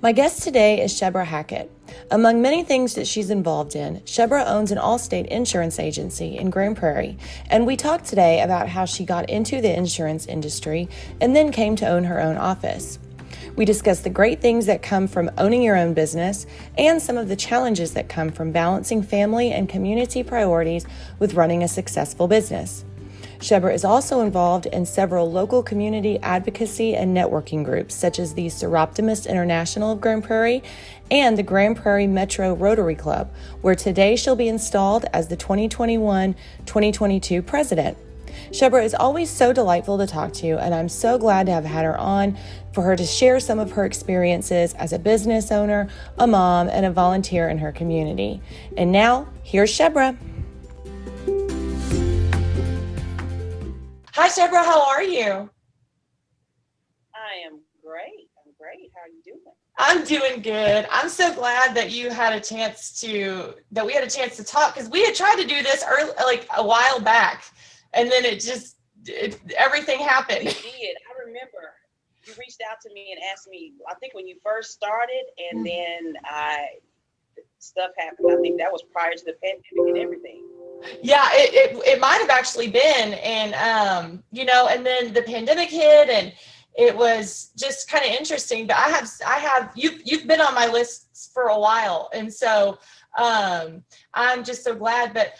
My guest today is Shebra Hackett. Among many things that she's involved in, Shebra owns an Allstate Insurance Agency in Grand Prairie, and we talked today about how she got into the insurance industry and then came to own her own office. We discussed the great things that come from owning your own business and some of the challenges that come from balancing family and community priorities with running a successful business. Shebra is also involved in several local community advocacy and networking groups, such as the Soroptimist International of Grand Prairie and the Grand Prairie Metro Rotary Club, where today she'll be installed as the 2021-2022 president. Shebra is always so delightful to talk to, and I'm so glad to have had her on for her to share some of her experiences as a business owner, a mom, and a volunteer in her community. And now, here's Shebra. Hi, Shebra. How are you? I am great. I'm great. How are you doing? I'm doing good. I'm so glad that we had a chance to talk, because we had tried to do this like a while back, and then everything happened. We did. I remember you reached out to me and asked me, I think when you first started, and then stuff happened. I think that was prior to the pandemic and everything. Yeah, it might have actually been, and and then the pandemic hit, and it was just kind of interesting. But I have you've been on my list for a while, and so I'm just so glad. But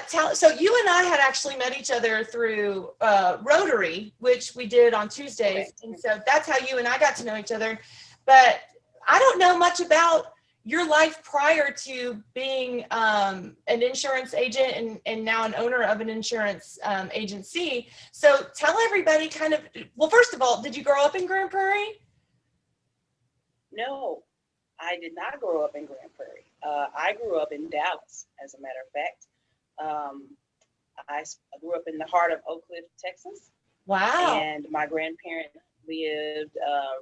so you and I had actually met each other through Rotary, which we did on Tuesdays, and so that's how you and I got to know each other. But I don't know much about your life prior to being an insurance agent and now an owner of an insurance agency. So tell everybody well, first of all, did you grow up in Grand Prairie? No, I did not grow up in Grand Prairie. I grew up in Dallas, as a matter of fact. I grew up in the heart of Oak Cliff, Texas. Wow. And my grandparents lived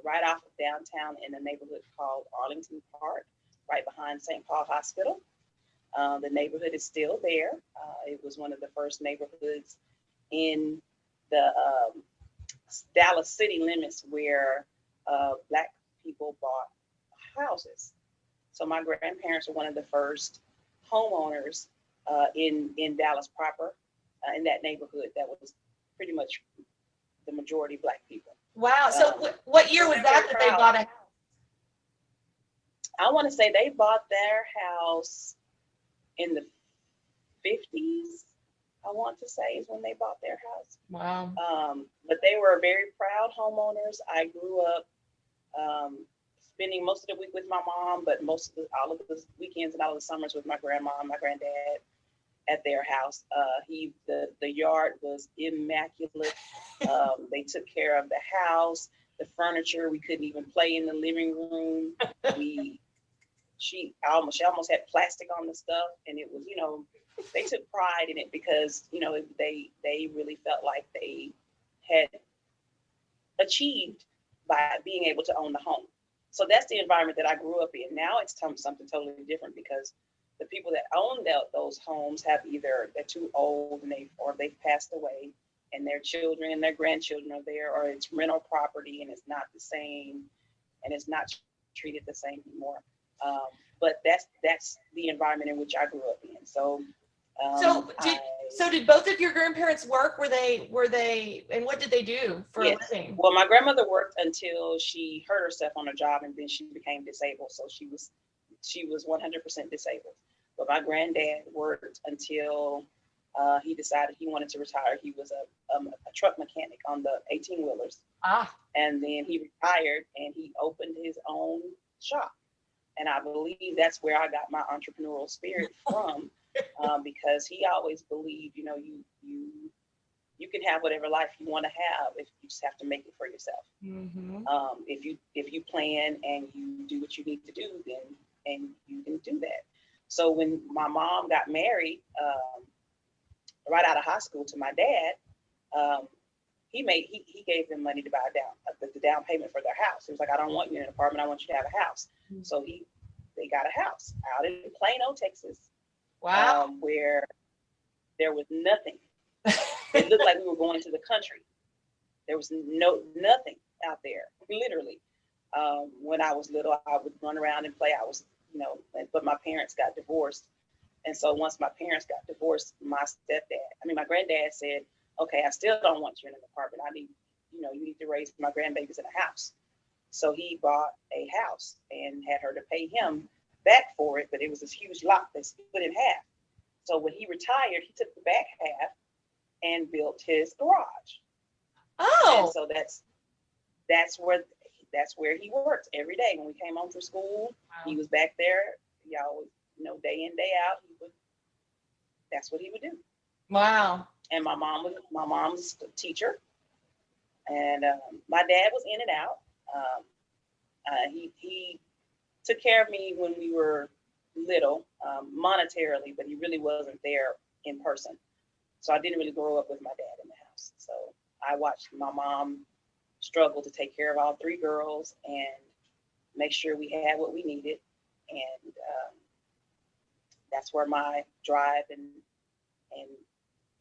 right off of downtown in a neighborhood called Arlington Park, right behind St. Paul Hospital. The neighborhood is still there. It was one of the first neighborhoods in the Dallas city limits where Black people bought houses. So my grandparents were one of the first homeowners in Dallas proper, in that neighborhood that was pretty much the majority Black people. Wow. So what year was that they bought a house? I want to say they bought their house in the 50s. I want to say is when they bought their house. Wow. But they were very proud homeowners. I grew up spending most of the week with my mom, but all of the weekends and all of the summers with my grandma and my granddad at their house. The yard was immaculate. They took care of the house. The furniture, we couldn't even play in the living room. She almost had plastic on the stuff, and it was, they took pride in it because, they really felt like they had achieved by being able to own the home. So that's the environment that I grew up in. Now it's something totally different because the people that own those homes have either they're too old and they've passed away, and their children and their grandchildren are there, or it's rental property and it's not the same, and it's not treated the same anymore. But that's the environment in which I grew up in. So did both of your grandparents work? Were they, and what did they do for a living? Well, my grandmother worked until she hurt herself on a job, and then she became disabled. So she was 100% disabled. But my granddad worked until he decided he wanted to retire. He was a truck mechanic on the 18-wheelers. And then he retired and he opened his own shop. And I believe that's where I got my entrepreneurial spirit from, because he always believed, you can have whatever life you want to have if you just have to make it for yourself. Mm-hmm. If you plan and you do what you need to do, then you can do that. So when my mom got married, right out of high school to my dad, he gave them money to buy the down payment for their house. He was like, I don't want you in an apartment. I want you to have a house. Mm-hmm. So they got a house out in Plano, Texas. Wow. Where there was nothing. It looked like we were going to the country. There was nothing out there, literally. When I was little, I would run around and play. I was, but my parents got divorced. And so once my parents got divorced, my granddad said, okay, I still don't want you in an apartment. You need to raise my grandbabies in a house. So he bought a house and had her to pay him back for it, but it was this huge lot that split in half. So when he retired, he took the back half and built his garage. Oh. And so that's where he worked every day. When we came home from school, wow. He was back there. He always, day in, day out, that's what he would do. Wow. And my mom was a teacher, and my dad was in and out. He took care of me when we were little, monetarily, but he really wasn't there in person. So I didn't really grow up with my dad in the house. So I watched my mom struggle to take care of all three girls and make sure we had what we needed. And that's where my drive and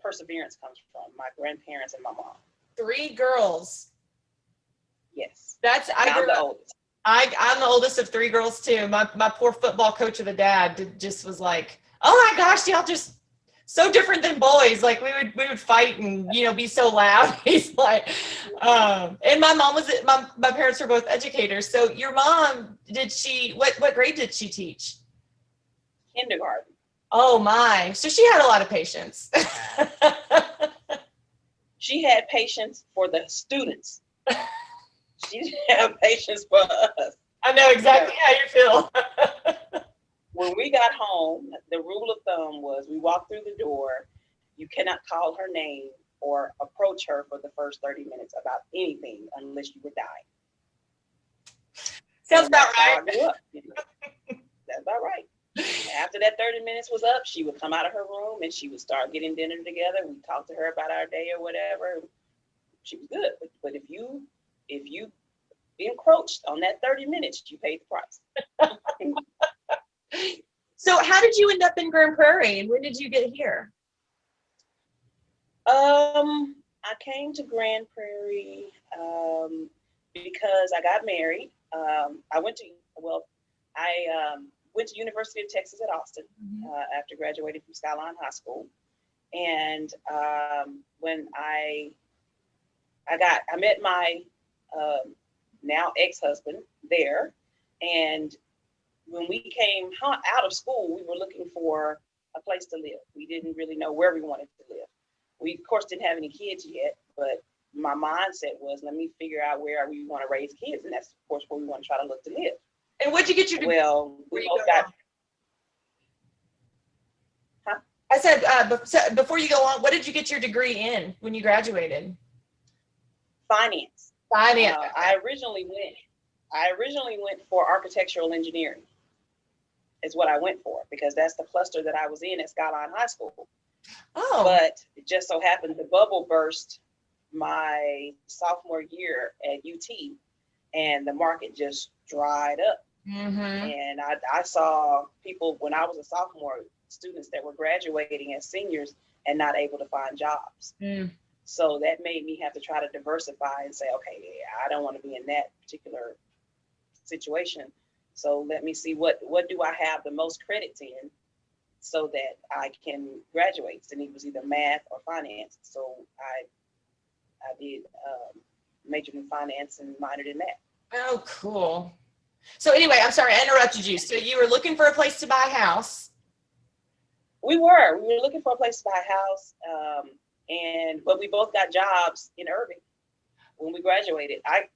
perseverance comes from, my grandparents and my mom. 3 girls. Yes. I'm the oldest. I'm the oldest of 3 girls too. My poor football coach of a dad just was like, oh my gosh, y'all just so different than boys. Like we would fight and be so loud. He's like, and my mom my parents were both educators. So your mom, what grade did she teach? Kindergarten. Oh my. So she had a lot of patience. She had patience for the students. She didn't have patience for us. I know exactly how you feel. When we got home, the rule of thumb was we walked through the door, you cannot call her name or approach her for the first 30 minutes about anything unless you were dying. Sounds about right. That's about right. After that 30 minutes was up, she would come out of her room and she would start getting dinner together. We'd talk to her about our day or whatever. She was good. But if you encroached on that 30 minutes, you paid the price. So how did you end up in Grand Prairie and when did you get here? I came to Grand Prairie because I got married. I went to University of Texas at Austin after graduating from Skyline High School. And when I met my now ex-husband there. And when we came out of school, we were looking for a place to live. We didn't really know where we wanted to live. We, of course, didn't have any kids yet, but my mindset was, let me figure out where we want to raise kids. And that's, of course, where we want to try to look to live. And what'd you get your degree? Well, we both got... Huh? I said, before you go on, what did you get your degree in when you graduated? Finance. Finance. I originally went for architectural engineering is what I went for, because that's the cluster that I was in at Skyline High School. Oh. But it just so happened the bubble burst my sophomore year at UT and the market just dried up. Mm-hmm. And I saw people when I was a sophomore, students that were graduating as seniors and not able to find jobs. Mm. So that made me have to try to diversify and say, okay, I don't want to be in that particular situation. So let me see what do I have the most credits in so that I can graduate. And it was either math or finance. So I did majored in finance and minored in math. Oh, cool. So anyway, I'm sorry, I interrupted you. So you were looking for a place to buy a house. We were looking for a place to buy a house. But we both got jobs in Irving when we graduated. I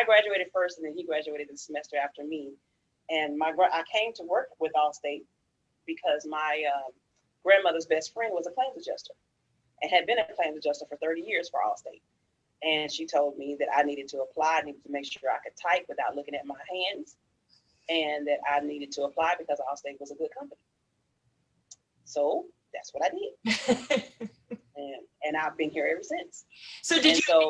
graduated first, and then he graduated the semester after me. And I came to work with Allstate because my grandmother's best friend was a claims adjuster and had been a claims adjuster for 30 years for Allstate. And she told me that I needed to apply. I needed to make sure I could type without looking at my hands, and that I needed to apply because Allstate was a good company. So that's what I did. And I've been here ever since. So did you get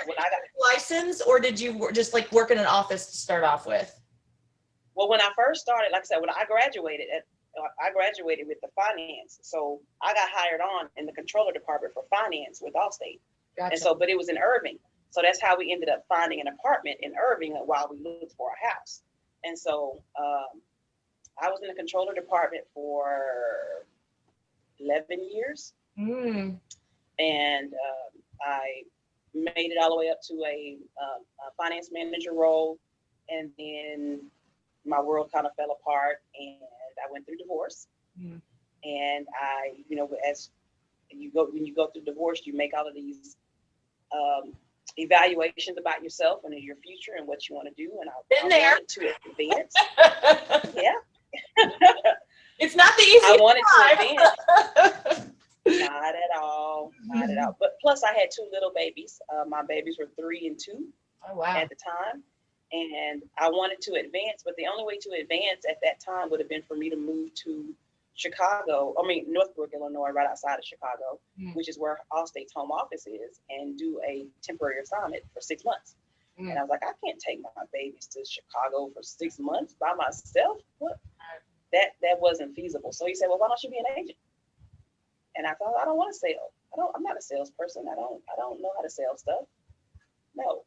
your license, or did you just like work in an office to start off with? Well, when I first started, like I said, when I graduated with the finance. So I got hired on in the controller department for finance with Allstate. Gotcha. And so, but it was in Irving. So that's how we ended up finding an apartment in Irving while we looked for a house. And so I was in the controller department for 11 years. Mm. And I made it all the way up to a finance manager role. And then my world kind of fell apart and I went through divorce. Mm. And I, as when you go through divorce, you make all of these evaluations about yourself and your future and what you want to do. And I wanted to advance. Yeah. It's not the easiest. I wanted to advance. Not at all. Not at all. But plus I had 2 little babies. My babies were 3 and 2 at the time. And I wanted to advance, but the only way to advance at that time would have been for me to move to Northbrook, Illinois, right outside of Chicago, which is where Allstate's home office is, and do a temporary assignment for 6 months. And I was like, I can't take my babies to Chicago for 6 months by myself. What? That wasn't feasible. So he said, well, why don't you be an agent? And I thought, I don't want to sell. I'm not a salesperson. I don't know how to sell stuff. No.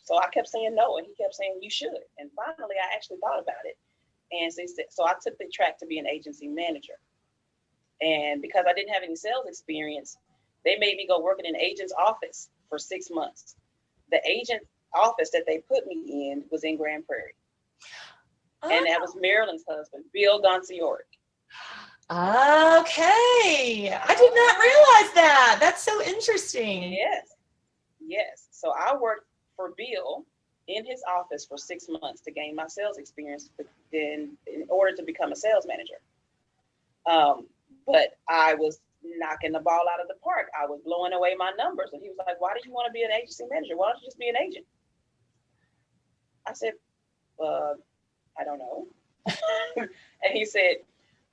So I kept saying no, and he kept saying you should. And finally, I actually thought about it. And so I took the track to be an agency manager. And because I didn't have any sales experience, they made me go work in an agent's office for 6 months. The agent office that they put me in was in Grand Prairie. And that was Marilyn's husband, Bill Goncioric. Okay. I did not realize that. That's so interesting. Yes. So I worked for Bill in his office for 6 months to gain my sales experience in order to become a sales manager. But I was knocking the ball out of the park. I was blowing away my numbers. And he was like, why do you want to be an agency manager? Why don't you just be an agent? I said, I don't know. And he said,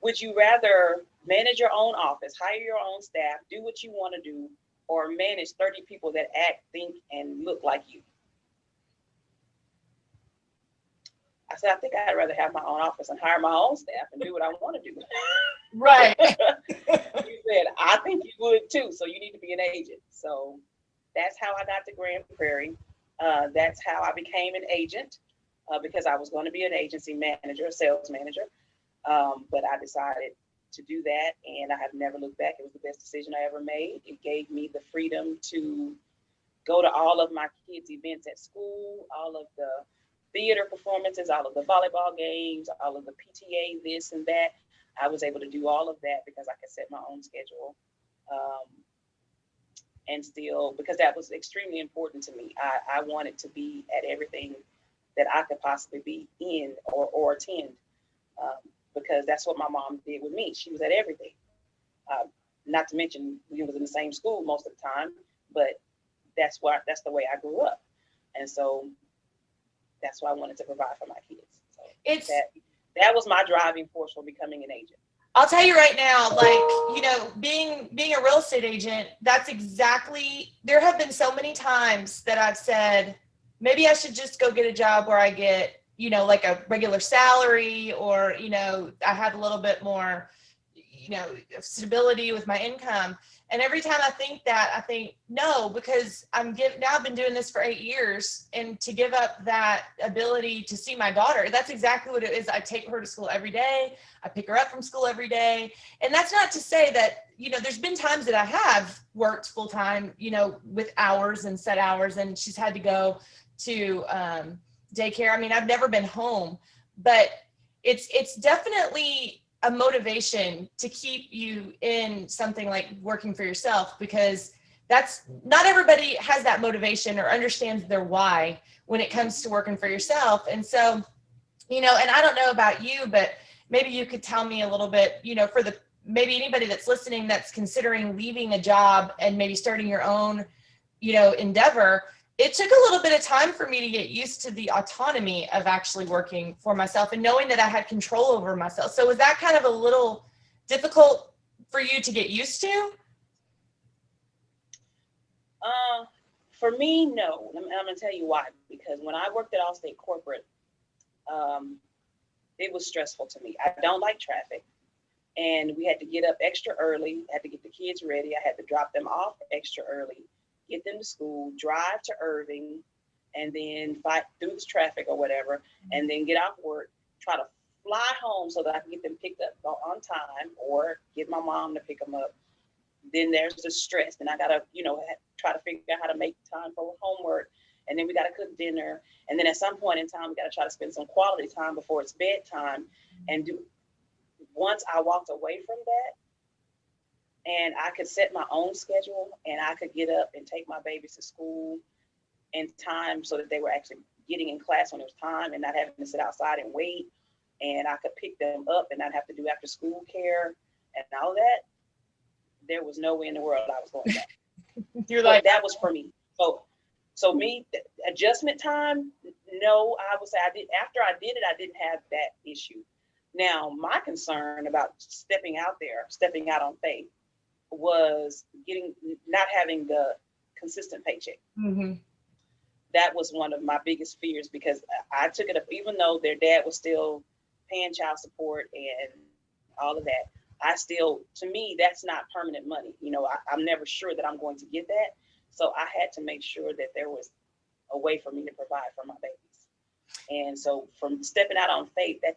would you rather manage your own office, hire your own staff, do what you want to do, or manage 30 people that act, think, and look like you? I said, I think I'd rather have my own office and hire my own staff and do what I want to do. Right. He said, I think you would too. So you need to be an agent. So that's how I got to Grand Prairie. That's how I became an agent because I was going to be an agency manager, a sales manager. But I decided to do that and I have never looked back. It was the best decision I ever made. It gave me the freedom to go to all of my kids' events at school, all of the theater performances, all of the volleyball games, all of the PTA, this and that. I was able to do all of that because I could set my own schedule. And still, because that was extremely important to me. I wanted to be at everything that I could possibly be in or attend. Because that's what my mom did with me. She was at everything. Not to mention we was in the same school most of the time, but that's the way I grew up. And so that's why I wanted to provide for my kids. So that was my driving force for becoming an agent. I'll tell you right now, being a real estate agent, that's exactly, there have been so many times that I've said, maybe I should just go get a job where I get, like a regular salary or, I have a little bit more, stability with my income. And every time I think that, I think, no, because I've been doing this for 8 years, and to give up that ability to see my daughter, that's exactly what it is. I take her to school every day. I pick her up from school every day. And that's not to say that, there's been times that I have worked full time, with hours and set hours, and she's had to go to daycare. I mean, I've never been home, but it's definitely a motivation to keep you in something like working for yourself, because that's not everybody has that motivation or understands their why when it comes to working for yourself. And so, and I don't know about you, but maybe you could tell me a little bit, for maybe anybody that's listening that's considering leaving a job and maybe starting your own, endeavor. It took a little bit of time for me to get used to the autonomy of actually working for myself and knowing that I had control over myself. So was that kind of a little difficult for you to get used to? For me, no. I'm going to tell you why. Because when I worked at Allstate Corporate, it was stressful to me. I don't like traffic. And we had to get up extra early, had to get the kids ready. I had to drop them off extra early, get them to school, drive to Irving, and then fight through the traffic or whatever, and then get off work, try to fly home so that I can get them picked up on time, or get my mom to pick them up. Then there's the stress, and I gotta, try to figure out how to make time for homework, and then we gotta cook dinner, and then at some point in time, we gotta try to spend some quality time before it's bedtime. And once I walked away from that, and I could set my own schedule, and I could get up and take my babies to school in time so that they were actually getting in class when it was time and not having to sit outside and wait, and I could pick them up and not have to do after school care and all that, there was no way in the world I was going back. You're like, that was for me. So me, adjustment time, no, I would say after I did it, I didn't have that issue. Now, my concern about stepping out on faith, was not having the consistent paycheck. Mm-hmm. That was one of my biggest fears, because I took it up, even though their dad was still paying child support and all of that. To me, that's not permanent money. I'm never sure that I'm going to get that. So I had to make sure that there was a way for me to provide for my babies. And so from stepping out on faith, that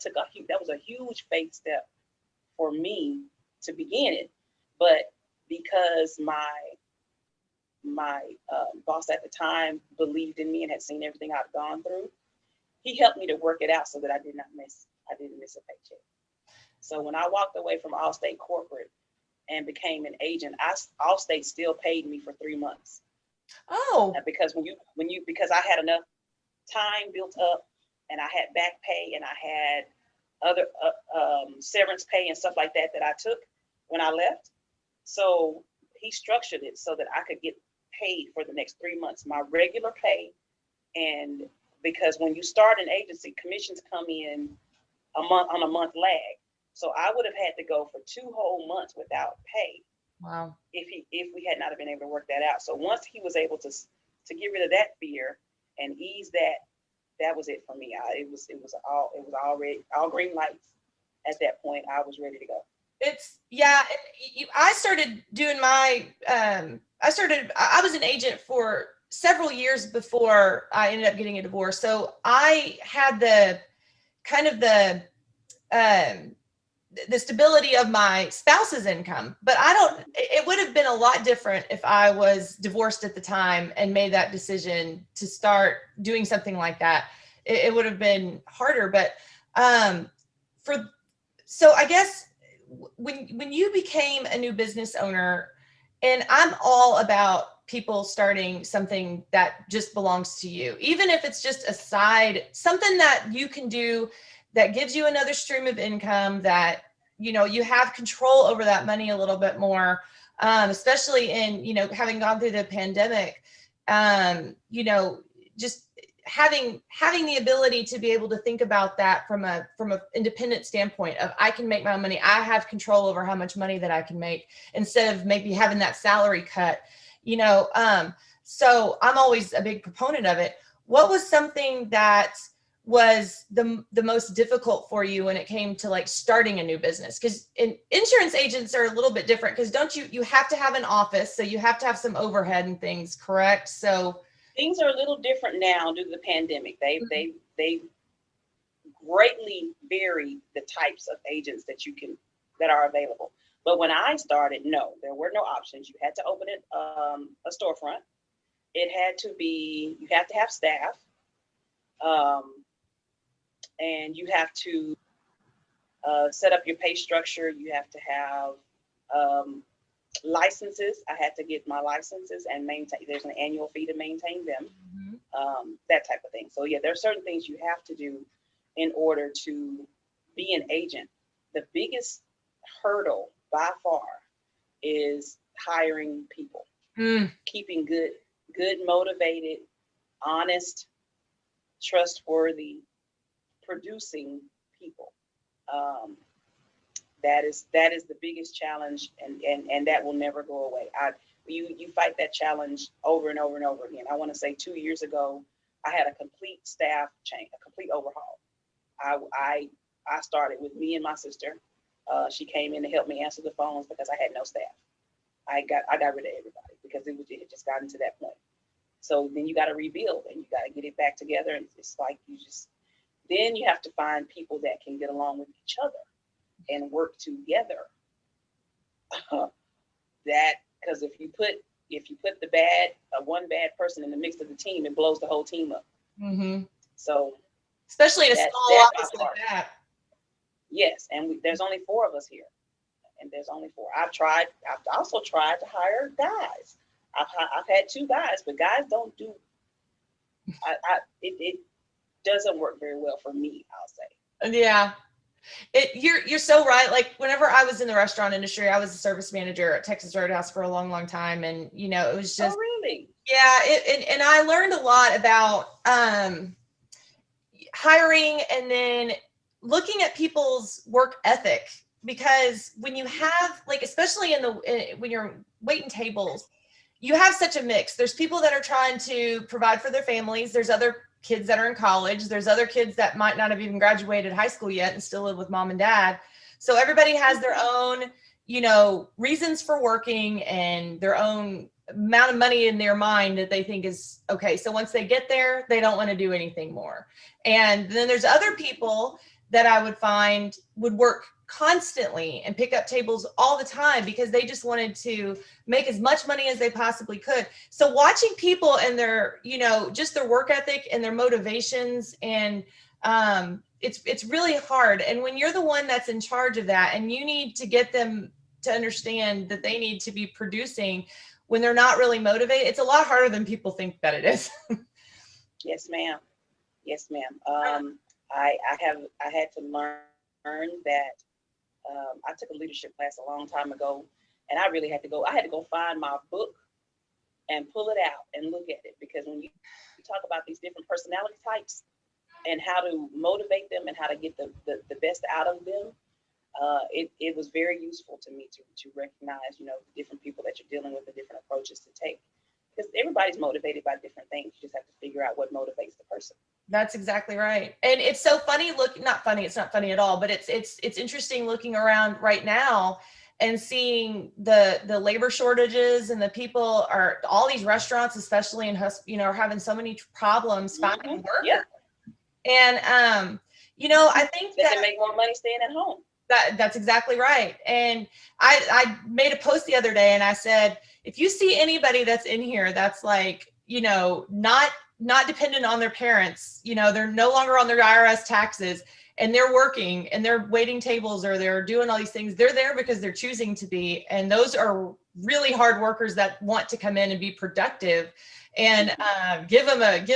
was a huge faith step for me to begin it. But because my boss at the time believed in me and had seen everything I've gone through, he helped me to work it out so that I didn't miss a paycheck. So when I walked away from Allstate corporate and became an agent, Allstate still paid me for 3 months. Oh, because because I had enough time built up, and I had back pay, and I had other severance pay and stuff like that I took when I left. So he structured it so that I could get paid for the next 3 months, my regular pay. And because when you start an agency, commissions come in on a month lag. So I would have had to go for 2 whole months without pay. Wow. If we had not been able to work that out. So once he was able to get rid of that fear and ease that was it for me. It was already all green lights at that point. I was ready to go. I started doing I was an agent for several years before I ended up getting a divorce. So I had the kind of the stability of my spouse's income, but it would have been a lot different if I was divorced at the time and made that decision to start doing something like that. It would have been harder, but so I guess when you became a new business owner, and I'm all about people starting something that just belongs to you, even if it's just a side, something that you can do that gives you another stream of income, that, you have control over that money a little bit more, especially in, having gone through the pandemic, just having the ability to be able to think about that from a independent standpoint of, I can make my money. I have control over how much money that I can make, instead of maybe having that salary cut, so I'm always a big proponent of it. What was something that was the most difficult for you when it came to like starting a new business? Because insurance agents are a little bit different, because don't you have to have an office, so you have to have some overhead and things, correct? So things are a little different now due to the pandemic. They greatly vary the types of agents that are available. But when I started, no, there were no options. You had to open it a storefront. You have to have staff. And you have to set up your pay structure. You have to have licenses. I had to get my licenses and maintain. There's an annual fee to maintain them, that type of thing. So yeah, there are certain things you have to do in order to be an agent. The biggest hurdle by far is hiring people, keeping good, motivated, honest, trustworthy, producing people. That is the biggest challenge, and that will never go away. You fight that challenge over and over and over again. I want to say 2 years ago, I had a complete staff change, a complete overhaul. I started with me and my sister. She came in to help me answer the phones because I had no staff. I got rid of everybody because it had just gotten to that point. So then you got to rebuild and you got to get it back together. And it's like then you have to find people that can get along with each other and work together. Because if you put the one bad person in the mix of the team, it blows the whole team up. Mm-hmm. So especially in a small office like that. Yes, and there's only 4 of us here, and there's only 4. I've also tried to hire guys. I've had 2 guys, but guys don't do. It doesn't work very well for me, I'll say. Yeah. You're so right. Like whenever I was in the restaurant industry, I was a service manager at Texas Roadhouse for a long, long time. And, it was just, oh, really? Yeah. And I learned a lot about hiring and then looking at people's work ethic, because when you have especially when you're waiting tables, you have such a mix. There's people that are trying to provide for their families. There's other kids that are in college. There's other kids that might not have even graduated high school yet and still live with mom and dad. So everybody has their own, reasons for working and their own amount of money in their mind that they think is okay. So once they get there, they don't want to do anything more. And then there's other people that I would find would work constantly and pick up tables all the time because they just wanted to make as much money as they possibly could. So watching people and their, just their work ethic and their motivations, and it's really hard. And when you're the one that's in charge of that and you need to get them to understand that they need to be producing when they're not really motivated, it's a lot harder than people think that it is. Yes, ma'am. Yes, ma'am. I had to learn that. I took a leadership class a long time ago, and I really had to go find my book and pull it out and look at it, because when you talk about these different personality types and how to motivate them and how to get the best out of them, it was very useful to me to recognize, the different people that you're dealing with, the different approaches to take, because everybody's motivated by different things. You just have to figure out what motivates the person. That's exactly right. And it's so funny it's not funny at all, but it's interesting looking around right now and seeing the labor shortages, and the people all these restaurants, especially are having so many problems finding work. Yeah. And, I think they can make more money staying at home. That's exactly right. And I made a post the other day and I said, if you see anybody that's in here that's not dependent on their parents, they're no longer on their IRS taxes, and they're working and they're waiting tables or they're doing all these things, they're there because they're choosing to be. And those are really hard workers that want to come in and be productive, and give them a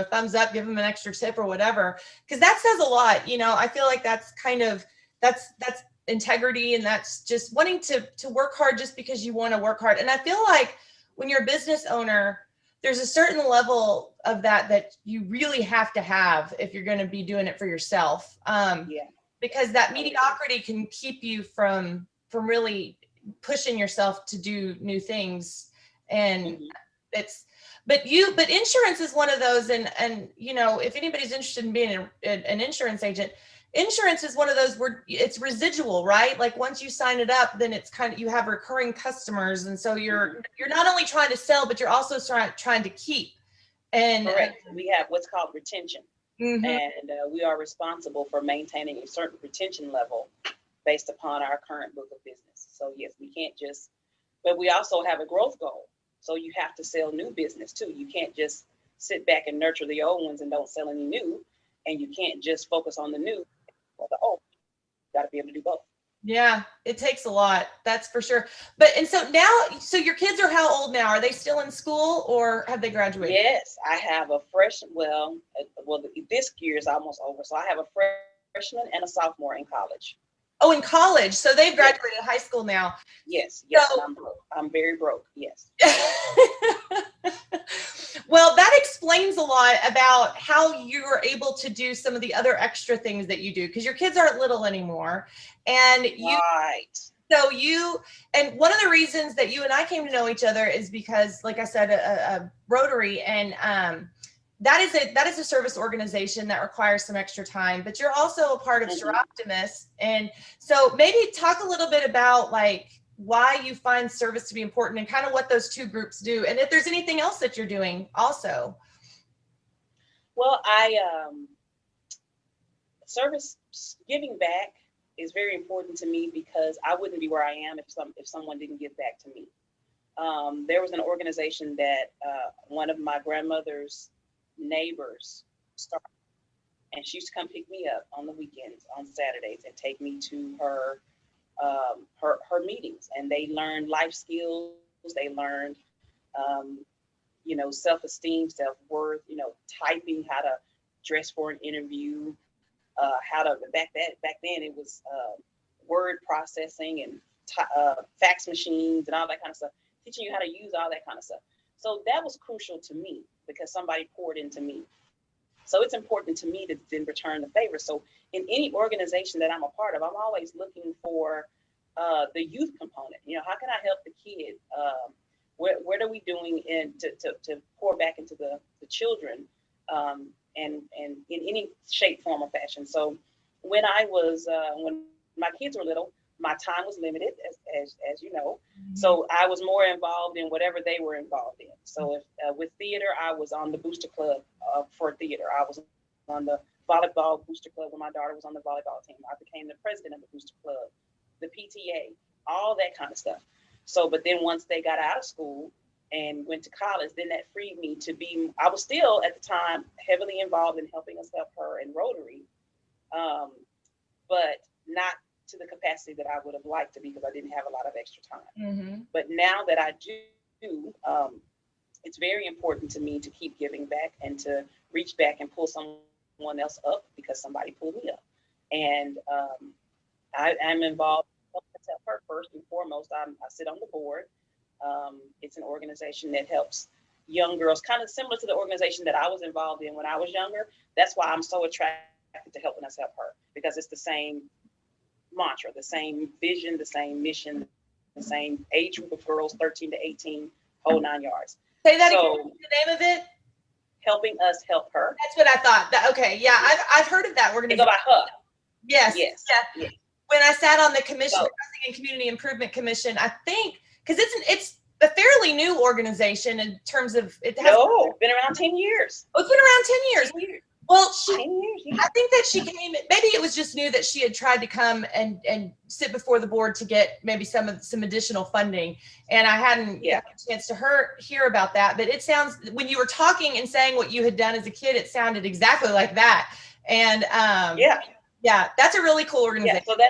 thumbs up, give them an extra tip or whatever, because that says a lot. I feel like that's that's integrity, and that's just wanting to work hard just because you want to work hard. And I feel like when you're a business owner, there's a certain level of that you really have to have if you're going to be doing it for yourself. Because that mediocrity can keep you from really pushing yourself to do new things. And but insurance is one of those. And if anybody's interested in being an insurance agent, insurance is one of those where it's residual, right? Like once you sign it up, then it's you have recurring customers. And so you're not only trying to sell, but you're also trying to keep. And correct. We have what's called retention. And we are responsible for maintaining a certain retention level based upon our current book of business. So yes, we can't but we also have a growth goal. So you have to sell new business too. You can't just sit back and nurture the old ones and don't sell any new. And you can't just focus on the new or the old. You got to be able to do both. Yeah, it takes a lot. That's for sure. And so your kids are how old now? Are they still in school or have they graduated? Yes, I have a this year is almost over. So I have a freshman and a sophomore in college. Oh, in college. So they've graduated high school now. Yes. So, I'm broke. I'm very broke. Yes. Well, that explains a lot about how you are able to do some of the other extra things that you do, because your kids aren't little anymore. And and one of the reasons that you and I came to know each other is because, like I said, a Rotary, and that is a service organization that requires some extra time, but you're also a part of Soroptimist. And so maybe talk a little bit about why you find service to be important and kind of what those two groups do. And if there's anything else that you're doing also. Well, service, giving back is very important to me because I wouldn't be where I am if someone didn't give back to me. There was an organization that one of my grandmother's neighbors started, and she used to come pick me up on the weekends, on Saturdays, and take me to her meetings. And they learned life skills. They learned, self-esteem, self-worth. Typing, how to dress for an interview. How to back then it was word processing and fax machines and all that kind of stuff. Teaching you how to use all that kind of stuff. So that was crucial to me because somebody poured into me. So it's important to me to then return the favor. So in any organization that I'm a part of, I'm always looking for the youth component. How can I help the kid? What are we doing to pour back into the children? And in any shape, form, or fashion. So when when my kids were little, my time was limited, as you know. Mm-hmm. So I was more involved in whatever they were involved in. So if with theater, I was on the booster club for theater. I was on the volleyball booster club when my daughter was on the volleyball team. I became the president of the booster club, the PTA, all that kind of stuff. So, but then once they got out of school and went to college, then that freed me to be, I was still at the time heavily involved in helping us help her in Rotary, but not to the capacity that I would have liked to be because I didn't have a lot of extra time. Mm-hmm. But now that I do, it's very important to me to keep giving back and to reach back and pull someone else up because somebody pulled me up. And I'm involved in helping us help her first and foremost. I sit on the board. It's an organization that helps young girls, kind of similar to the organization that I was involved in when I was younger. That's why I'm so attracted to helping us help her, because it's the same mantra, the same vision, the same mission, the same age group of girls, 13 to 18, whole 9 yards. Say that again, the name of it? Helping Us Help Her. That's what I thought. Okay, yeah, I've heard of that organization. They go by her. Yes. Yeah. When I sat on the commission, Housing and Community Improvement Commission, I think, because it's a fairly new organization in terms of it has been around 10 years. Oh, it's been around 10 years. Well, 10 years, yeah. I think that she came, maybe it was just new that she had tried to come and sit before the board to get maybe some additional funding. And I hadn't got a chance to hear about that. But it sounds, when you were talking and saying what you had done as a kid, it sounded exactly like that. And yeah, that's a really cool organization. Yeah, so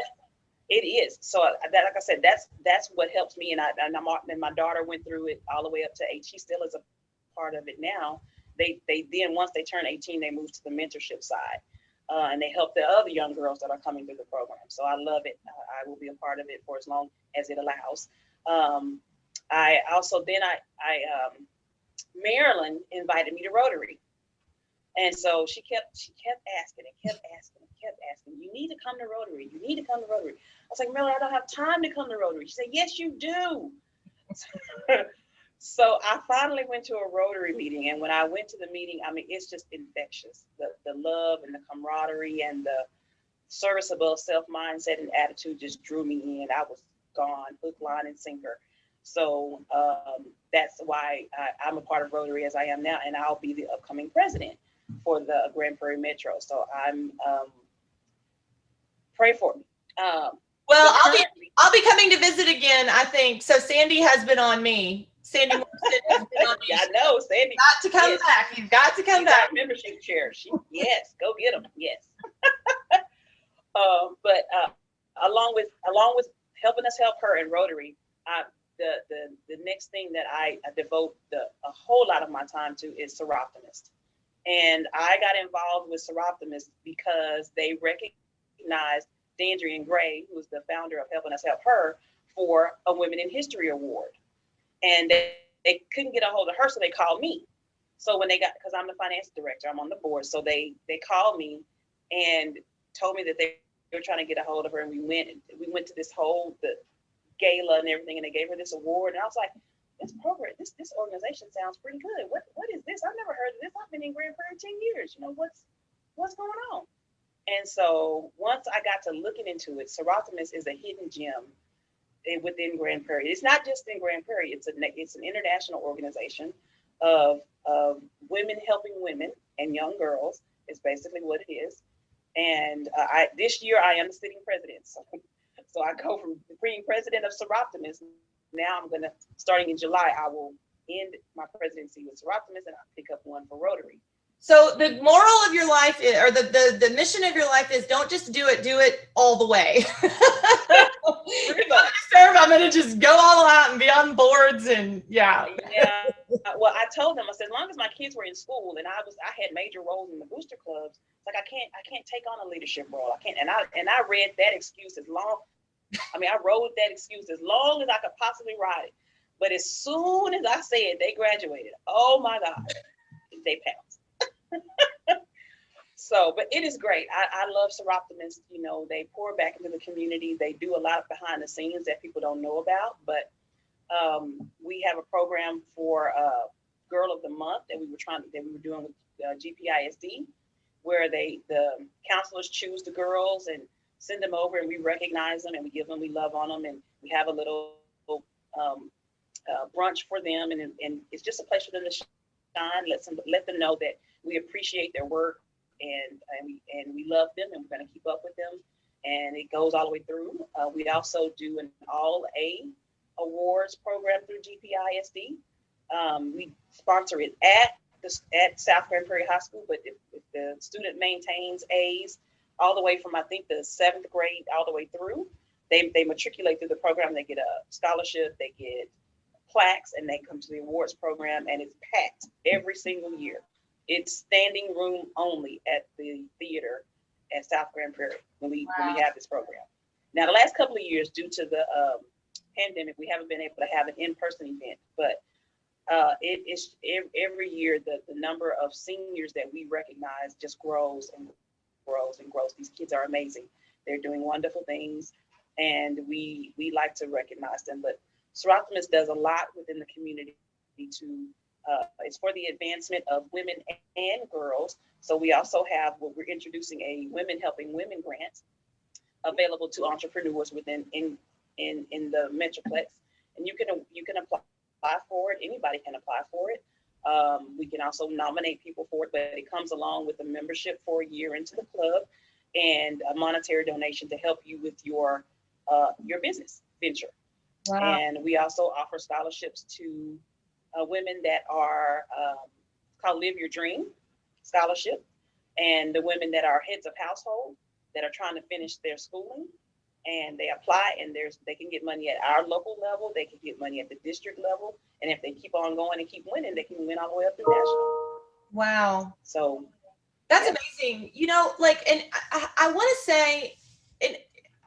it is. So that, like I said, that's what helps me. And my daughter went through it all the way up to 8. She still is a part of it now. They then, once they turn 18, they move to the mentorship side, and they help the other young girls that are coming through the program. So I love it. I will be a part of it for as long as it allows. I also then Marilyn invited me to Rotary, and so she kept asking. You need to come to Rotary. You need to come to Rotary. I was like, Marilyn, I don't have time to come to Rotary. She said, yes, you do. So I finally went to a Rotary meeting, and when I went to the meeting, I mean, it's just infectious. The love and the camaraderie and the service above self mindset and attitude just drew me in. I was gone, hook, line, and sinker. So that's why I'm a part of Rotary as I am now, and I'll be the upcoming president for the Grand Prairie Metro. So I'm pray for me. Well, I'll be coming to visit again, I think. So Sandy has been on me. Sandy Morrison has been on me. Yeah, I know, Sandy. You've got to come back. You've got to come back. Membership chair. Yes, go get them. Yes. But along with helping us help her in Rotary, the next thing that I devote a whole lot of my time to is Soroptimist. And I got involved with Soroptimist because they recognized Dandrian Gray, who was the founder of Helping Us Help Her, for a Women in History Award. And they couldn't get a hold of her, so they called me. So when because I'm the finance director, I'm on the board. So they called me and told me that they were trying to get a hold of her. And we went to this whole the gala and everything, and they gave her this award. And I was like, this program, this organization sounds pretty good. What is this? I've never heard of this. I've been in Grand Prairie 10 years. What's going on? And so once I got to looking into it, Soroptimist is a hidden gem within Grand Prairie. It's not just in Grand Prairie. It's an international organization of women helping women and young girls. Is basically what it is. And this year I am the sitting president. So I go from being president of Soroptimist. Now I'm gonna, starting in July, I will end my presidency with Soroptimist, and I'll pick up one for Rotary. So the moral of your life is, or the mission of your life is, don't just do it all the way. I'm going to just go all out and be on boards and yeah. Well, I told them, I said, as long as my kids were in school and I had major roles in the booster clubs, like I can't take on a leadership role. I can't. And I read that excuse I wrote that excuse as long as I could possibly write it. But as soon as I said they graduated, oh my God, they pounced. So, but it is great. I love Soroptimist. You know, they pour back into the community. They do a lot behind the scenes that people don't know about. But we have a program for Girl of the Month that we were doing with GPISD, where the counselors choose the girls and send them over, and we recognize them and we love on them, and we have a little brunch for them, and it's just a place for them to shine. Let them know that we appreciate their work. And we love them, and we're going to keep up with them, and it goes all the way through. We also do an all-A awards program through GPISD. We sponsor it at South Grand Prairie High School, but if the student maintains A's all the way from, I think, the 7th grade all the way through, they matriculate through the program. They get a scholarship, they get plaques, and they come to the awards program, and it's packed every single year. It's standing room only at the theater at South Grand Prairie when we have this program. Now, the last couple of years, due to the pandemic, we haven't been able to have an in-person event, but it's every year the number of seniors that we recognize just grows and grows and grows. These kids are amazing. They're doing wonderful things, and we like to recognize them. But Soroptimist does a lot within the community to it's for the advancement of women and girls. So we also have we're introducing a Women Helping Women grant available to entrepreneurs within in the Metroplex, and you can apply for it. Anybody can apply for it. We can also nominate people for it, but it comes along with a membership for a year into the club and a monetary donation to help you with your business venture. Wow. And we also offer scholarships to women that are called Live Your Dream Scholarship, and the women that are heads of household that are trying to finish their schooling, and they apply, and they can get money at our local level, they can get money at the district level, and if they keep on going and keep winning, they can win all the way up to national. Wow. So that's amazing. You know, like, and I want to say, and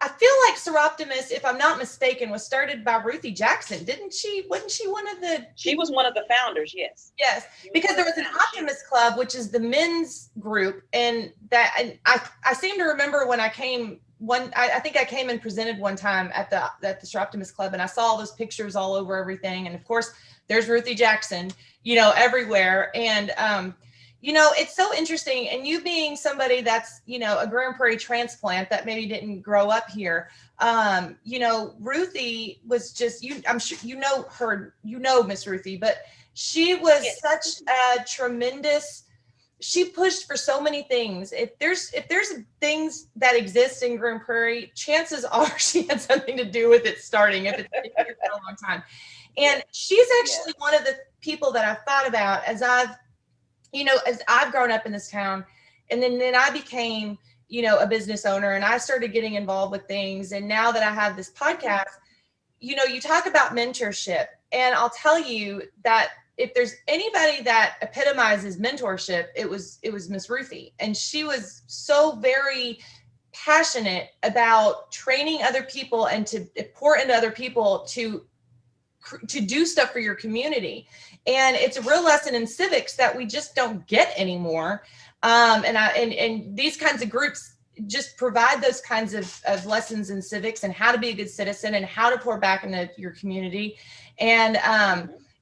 I feel like Soroptimist, if I'm not mistaken, was started by Ruthie Jackson, didn't she? Wasn't she one of the? She was one of the founders, yes. Yes, because there was an Optimist Club, which is the men's group, and I seem to remember when I came I think I came and presented one time at the Soroptimist Club, and I saw all those pictures all over everything, and of course there's Ruthie Jackson, you know, everywhere, and you know, it's so interesting. And you being somebody that's, you know, a Grand Prairie transplant that maybe didn't grow up here, you know, Ruthie was just, I'm sure you know her, you know, Miss Ruthie, but she was such a tremendous, she pushed for so many things. If there's things that exist in Grand Prairie, chances are she had something to do with it starting, if it's been here for a long time. And she's actually one of the people that I've thought about as I've grown up in this town, and then I became, you know, a business owner, and I started getting involved with things. And now that I have this podcast, you know, you talk about mentorship, and I'll tell you that if there's anybody that epitomizes mentorship, it was Miss Ruthie. And she was so very passionate about training other people and to pour into other people to do stuff for your community. And it's a real lesson in civics that we just don't get anymore. And these kinds of groups just provide those kinds of lessons in civics and how to be a good citizen and how to pour back into your community. And,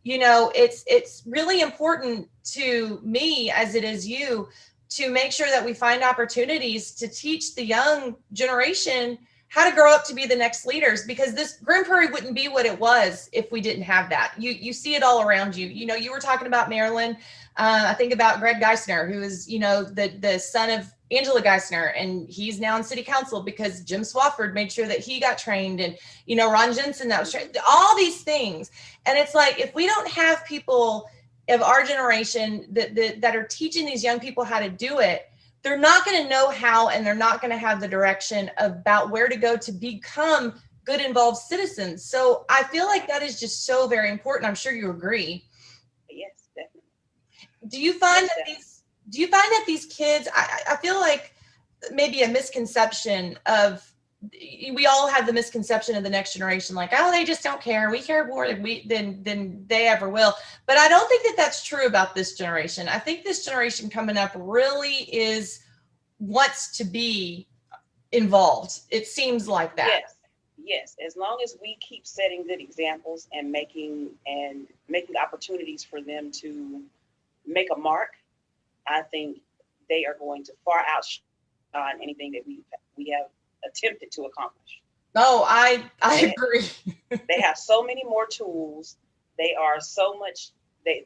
you know, it's really important to me, as it is you, to make sure that we find opportunities to teach the young generation how to grow up to be the next leaders, because this Grand Prairie wouldn't be what it was if we didn't have that. You see it all around you. You know, you were talking about Maryland. I think about Greg Geisner, who is, you know, the son of Angela Geisner, and he's now in city council because Jim Swafford made sure that he got trained, and, you know, Ron Jensen that was trained, all these things. And it's like, if we don't have people of our generation that are teaching these young people how to do it, they're not going to know how, and they're not going to have the direction about where to go to become good, involved citizens. So I feel like that is just so very important. I'm sure you agree. Yes, definitely. Do you find that these kids, I feel like maybe a misconception of, we all have the misconception of the next generation, like, oh, they just don't care. We care more than they ever will. But I don't think that that's true about this generation. I think this generation coming up really wants to be involved. It seems like that. Yes. As long as we keep setting good examples and making opportunities for them to make a mark, I think they are going to far outshine anything that we have attempted to accomplish. Oh, I agree. They have so many more tools. They are so much. They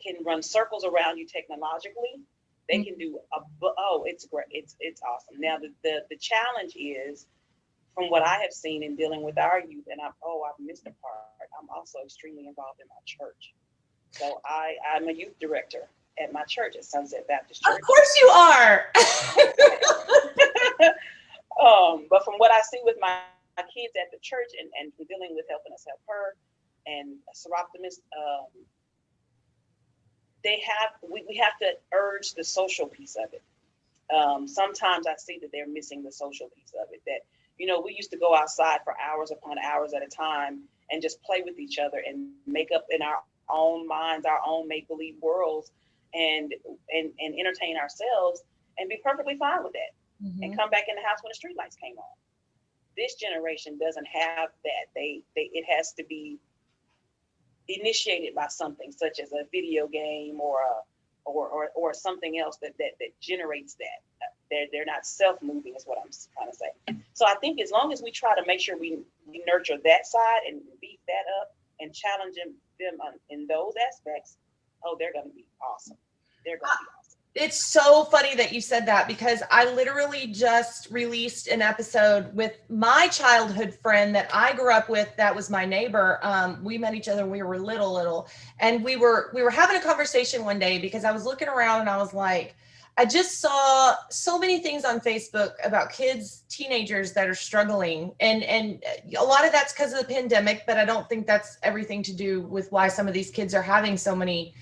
can run circles around you technologically. They can do it's great. It's awesome. Now the challenge is, from what I have seen in dealing with our youth, and I've missed a part. I'm also extremely involved in my church. So I'm a youth director at my church, at Sunset Baptist Church. Of course you are. But from what I see with my kids at the church, and dealing with helping us help her, and Soroptimist, we have to urge the social piece of it. Sometimes I see that they're missing the social piece of it. That, you know, we used to go outside for hours upon hours at a time and just play with each other and make up in our own minds, our own make-believe worlds, and entertain ourselves and be perfectly fine with that. Mm-hmm. And come back in the house when the streetlights came on. This generation doesn't have that. It has to be initiated by something such as a video game or something else that generates that. They're not self-moving, is what I'm trying to say. So I think as long as we try to make sure we nurture that side and beef that up and challenge them in those aspects, they're going to be awesome. They're going to be awesome. It's so funny that you said that, because I literally just released an episode with my childhood friend that I grew up with. That was my neighbor. We met each other when we were little, and we were having a conversation one day, because I was looking around and I was like, I just saw so many things on Facebook about kids, teenagers that are struggling. And a lot of that's because of the pandemic, but I don't think that's everything to do with why some of these kids are having so many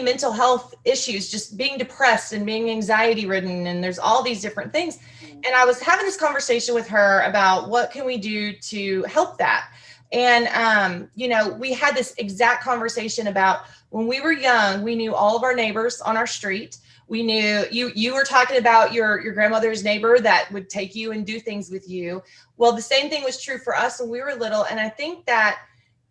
mental health issues, just being depressed and being anxiety ridden. And there's all these different things. And I was having this conversation with her about what can we do to help that. And, you know, we had this exact conversation about when we were young, we knew all of our neighbors on our street. We knew you were talking about your grandmother's neighbor that would take you and do things with you. Well, the same thing was true for us when we were little. And I think that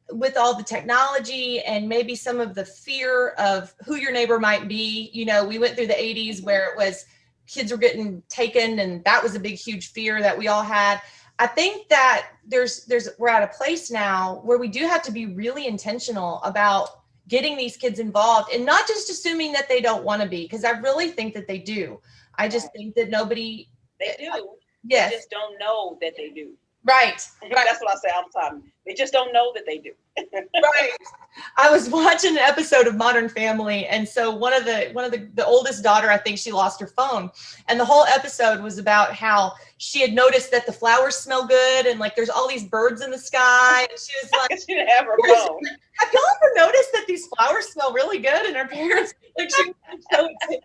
with all the technology and maybe some of the fear of who your neighbor might be, you know, we went through the 80s where it was kids were getting taken, and that was a big, huge fear that we all had. I think that we're at a place now where we do have to be really intentional about getting these kids involved, and not just assuming that they don't want to be, because I really think that they do. I just think that they do. Yes. They just don't know that they do. Right. That's what I say all the time. They just don't know that they do. Right. I was watching an episode of Modern Family, and so one of the oldest daughter, I think she lost her phone, and the whole episode was about how she had noticed that the flowers smell good, and like there's all these birds in the sky, and she was like, she didn't have her phone. Have y'all ever noticed that these flowers smell really good? And her parents, like, she was so excited.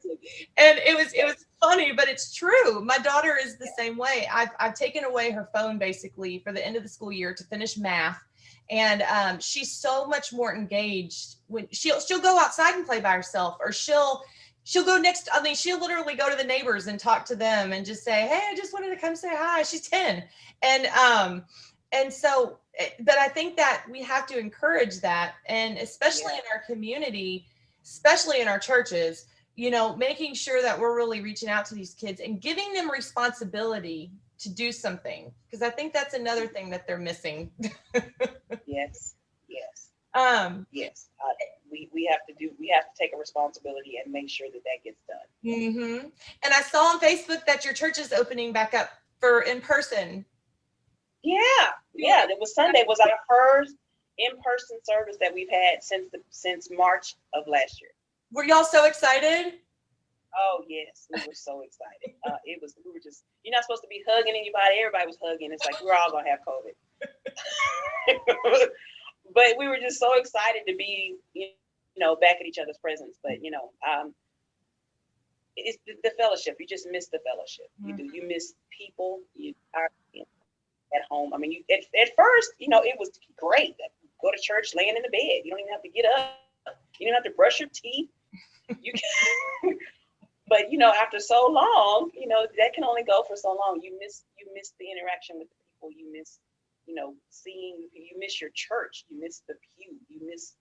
And it was funny, but it's true. My daughter is the same way. I've taken away her phone basically for the end of the school year to finish math. And she's so much more engaged when she'll go outside and play by herself, or she'll go she'll literally go to the neighbors and talk to them and just say, hey, I just wanted to come say hi. She's 10. And so, but I think that we have to encourage that. And especially in our community, especially in our churches, making sure that we're really reaching out to these kids and giving them responsibility to do something. Because I think that's another thing that they're missing. Yes, yes, Um, yes. We have to take a responsibility and make sure that that gets done. Mm-hmm. And I saw on Facebook that your church is opening back up for in person. Yeah. It was Sunday was our first in-person service that we've had since March of last year. Were y'all so excited? Oh yes, we were so excited. We were just, you're not supposed to be hugging anybody. Everybody was hugging. It's like we're all gonna have COVID. But we were just so excited to be, back at each other's presence. But it's the fellowship. You just miss the fellowship. You do. You miss people. You are at home. I mean, at first, it was great. Go to church, laying in the bed. You don't even have to get up. You don't have to brush your teeth. You can. But after so long, that can only go for so long. You miss the interaction with the people. You miss, seeing. You miss your church. You miss the pew. You miss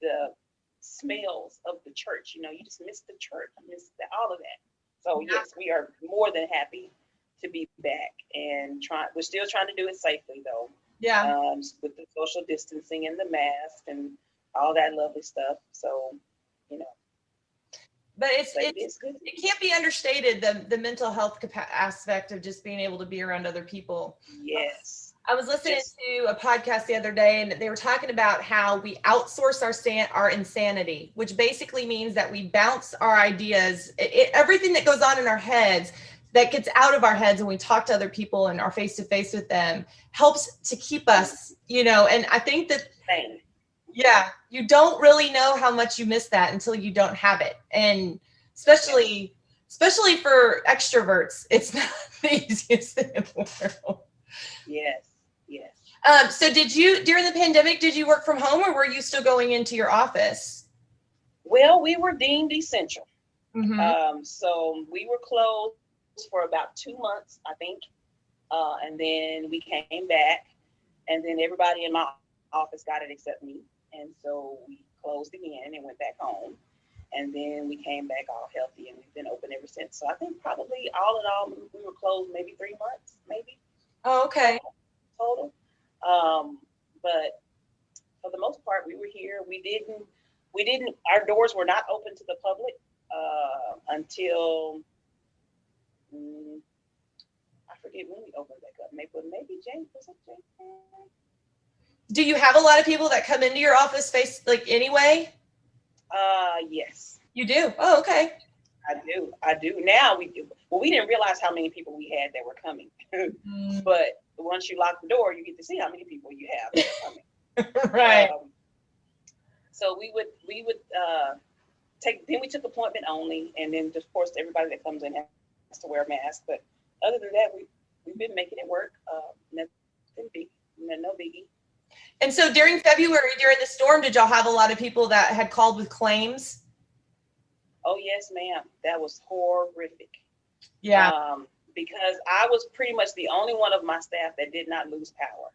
the smells of the church. You just miss the church. You miss all of that. So yes, we are more than happy to be back and we're still trying to do it safely though. Yeah. With the social distancing and the mask and all that lovely stuff. So, But it's good. It can't be understated, the mental health aspect of just being able to be around other people. Yes. I was listening to a podcast the other day, and they were talking about how we outsource our insanity, which basically means that we bounce our ideas, everything that goes on in our heads that gets out of our heads when we talk to other people and are face to face with them helps to keep us, and I think that, yeah, you don't really know how much you miss that until you don't have it. And especially for extroverts, it's not the easiest thing in the world. Yes. So during the pandemic, did you work from home or were you still going into your office? Well, we were deemed essential. Mm-hmm. So we were closed for about 2 months, I think. And then we came back and then everybody in my office got it except me. And so we closed again and went back home. And then we came back all healthy and we've been open ever since. So I think probably all in all, we were closed maybe 3 months, maybe. Oh, okay. Total. But for the most part, we were here. We didn't, our doors were not open to the public until, I forget when we opened back up. Maybe January. Do you have a lot of people that come into your office anyway? Yes. You do? Oh, okay. I do. Now we do. Well, we didn't realize how many people we had that were coming. But once you lock the door, you get to see how many people you have that are coming. Right. So we would then we took appointment only, and then of course everybody that comes in has to wear a mask. But other than that, we've been making it work. Nothing big, no biggie. And so during February, during the storm, did y'all have a lot of people that had called with claims? Oh yes, ma'am. That was horrific. Yeah. Because I was pretty much the only one of my staff that did not lose power.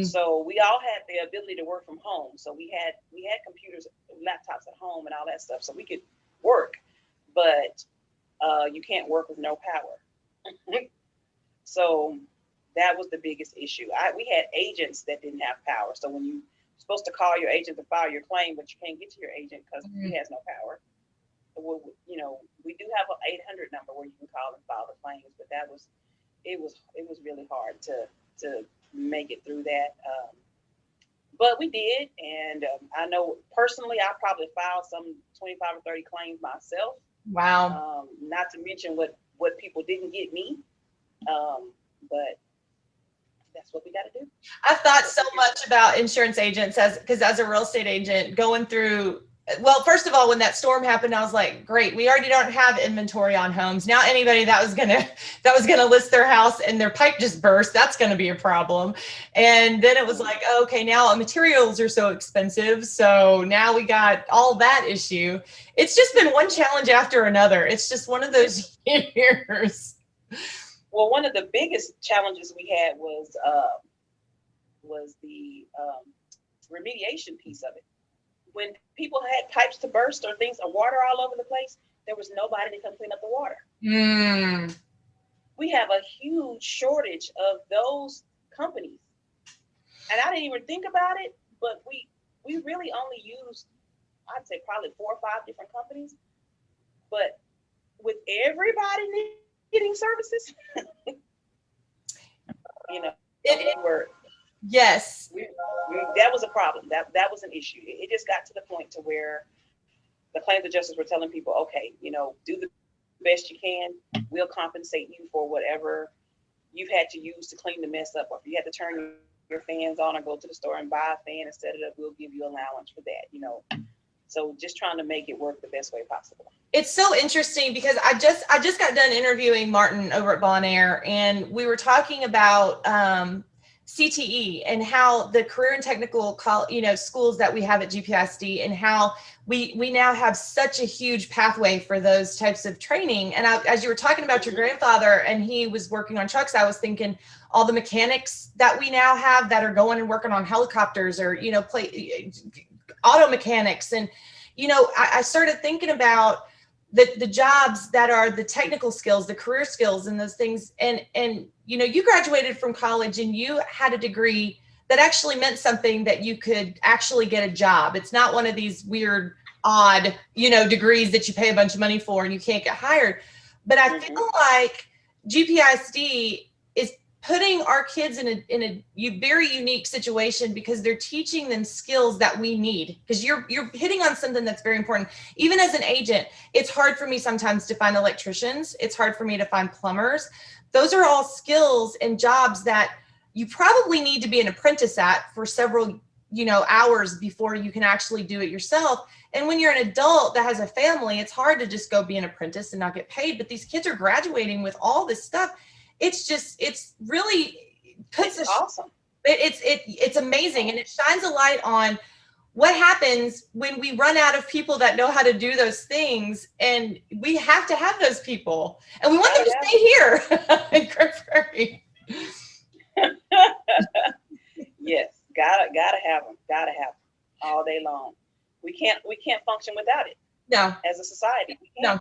So we all had the ability to work from home. So we had computers, laptops at home and all that stuff. So we could work, but you can't work with no power. So that was the biggest issue. We had agents that didn't have power. So when you're supposed to call your agent to file your claim, but you can't get to your agent because he has no power. So we do have an 800 number where you can call and file the claims, but it was really hard to make it through that. But we did, and I know personally, I probably filed some 25 or 30 claims myself. Wow. Not to mention what people didn't get me, but that's what we got to do. I've thought so much about insurance agents because as a real estate agent going through, well, first of all, when that storm happened, I was like, great, we already don't have inventory on homes. Now anybody that was gonna list their house and their pipe just burst, that's gonna be a problem. And then it was like, okay, now materials are so expensive. So now we got all that issue. It's just been one challenge after another. It's just one of those years. Well, one of the biggest challenges we had was the remediation piece of it. When people had pipes to burst or things or water all over the place, there was nobody to come clean up the water. Mm. We have a huge shortage of those companies. And I didn't even think about it, but we really only used, I'd say probably 4 or 5 different companies. But with everybody needing services, you know, yes, that was a problem. That was an issue. It just got to the point to where the claims adjusters were telling people, okay, you know, do the best you can. We'll compensate you for whatever you've had to use to clean the mess up. Or if you had to turn your fans on or go to the store and buy a fan and set it up, we'll give you allowance for that, you know. So just trying to make it work the best way possible. It's so interesting because I just got done interviewing Martin over at Bon Air, and we were talking about CTE and how the career and technical schools that we have at GPISD, and how we now have such a huge pathway for those types of training. And as you were talking about your grandfather and he was working on trucks, I was thinking all the mechanics that we now have that are going and working on helicopters, or, you know, auto mechanics. And, you know, I started thinking about the jobs that are the technical skills, the career skills and those things. And, you know, you graduated from college and you had a degree that actually meant something, that you could actually get a job. It's not one of these weird, odd, you know, degrees that you pay a bunch of money for and you can't get hired. But I feel like GPISD is putting our kids in a very unique situation, because they're teaching them skills that we need. Because you're hitting on something that's very important. Even as an agent, it's hard for me sometimes to find electricians. It's hard for me to find plumbers. Those are all skills and jobs that you probably need to be an apprentice at for several, you know, hours before you can actually do it yourself. And when you're an adult that has a family, it's hard to just go be an apprentice and not get paid. But these kids are graduating with all this stuff. It's really puts it's awesome. It's amazing. And it shines a light on what happens when we run out of people that know how to do those things. And we have to have those people, and we want them to stay here in Grand Prairie. Yes, gotta have them all day long. We can't function without it. No, as a society. We can't.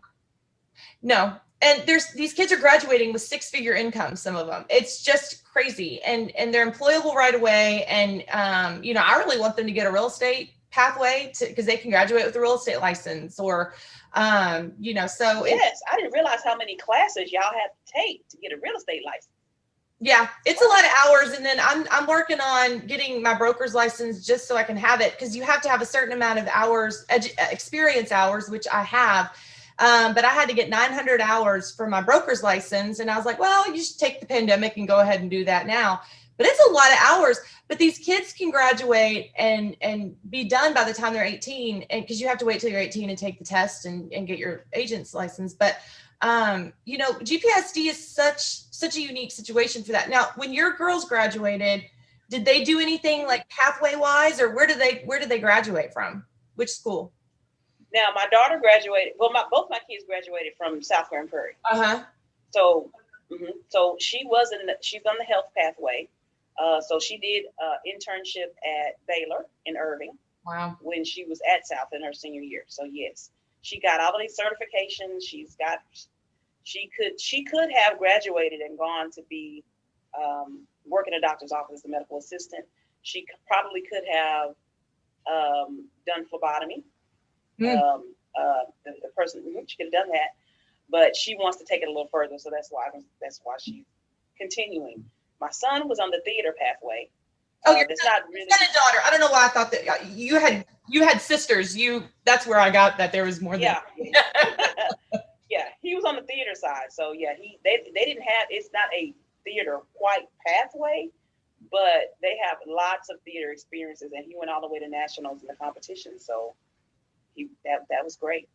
No. And these kids are graduating with 6-figure incomes, some of them. It's just crazy. And they're employable right away. And, you know, I really want them to get a real estate pathway because they can graduate with a real estate license, or, you know, so. Yes, I didn't realize how many classes y'all have to take to get a real estate license. Yeah, it's a lot of hours. And then I'm working on getting my broker's license just so I can have it, because you have to have a certain amount of hours, experience hours, which I have. But I had to get 900 hours for my broker's license. And I was like, well, you should take the pandemic and go ahead and do that now. But it's a lot of hours. But these kids can graduate and be done by the time they're 18. And because you have to wait till you're 18 and take the test and get your agent's license. But, you know, GPISD is such a unique situation for that. Now, when your girls graduated, did they do anything like pathway wise, or where did they graduate from? Which school? Now, my daughter graduated. Well, both my kids graduated from South Grand Prairie. So, so she's on the health pathway. So she did internship at Baylor in Irving. Wow. When she was at South in her senior year. So yes, she got all of these certifications. She could have graduated and gone to be work in a doctor's office as a medical assistant. She probably could have done phlebotomy. The person, she could have done that, but she wants to take it a little further, so that's why she's continuing. My son was on the theater pathway. Oh, you're not really a daughter. I don't know why I thought that you had sisters. That's where I got that there was more than. Yeah. Yeah, he was on the theater side, so yeah, they didn't have. It's not a theater quite pathway, but they have lots of theater experiences, and he went all the way to nationals in the competition. So. That was great.